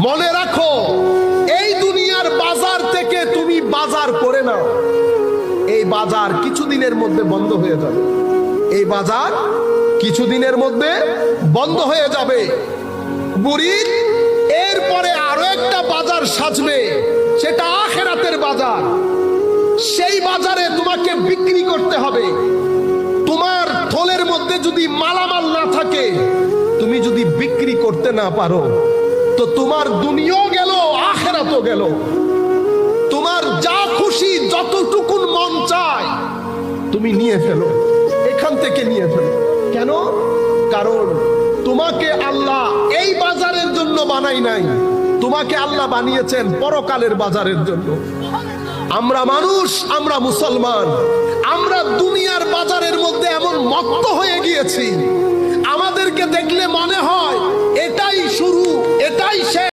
মনে রাখো, এই দুনিয়ার বাজার থেকে তুমি বাজার করে নাও, এই বাজার কিছুদিনের মধ্যে বন্ধ হয়ে যাবে। এই বাজার কিছুদিনের মধ্যে বন্ধ হয়ে যাবে। বুড়ি, এরপরে আরো একটা বাজার সাজবে, সেটা আখিরাতের বাজার। সেই বাজারে তোমাকে বিক্রি করতে হবে। তোমার থলের মধ্যে যদি মালামাল না থাকে, তুমি যদি বিক্রি করতে না পারো, তো তোমার দুনিয়াও গেল, আখিরাতও গেল। তোমার যা খুশি, যতটুকুন মন চায় তুমি নিয়ে ফেলো, এখান থেকে নিয়ে ফেলো। কেন? কারণ তোমাকে আল্লাহ এই বাজারের জন্য বানাই নাই, তোমাকে আল্লাহ বানিয়েছেন পরকালের বাজারের জন্য। আমরা মানুষ, আমরা মুসলমান, আমরা দুনিয়ার বাজারের মধ্যে এমন মত্ত হয়ে গিয়েছি, আমাদেরকে দেখলে মনে হয় এটাই শুরু, এটাই শেষ।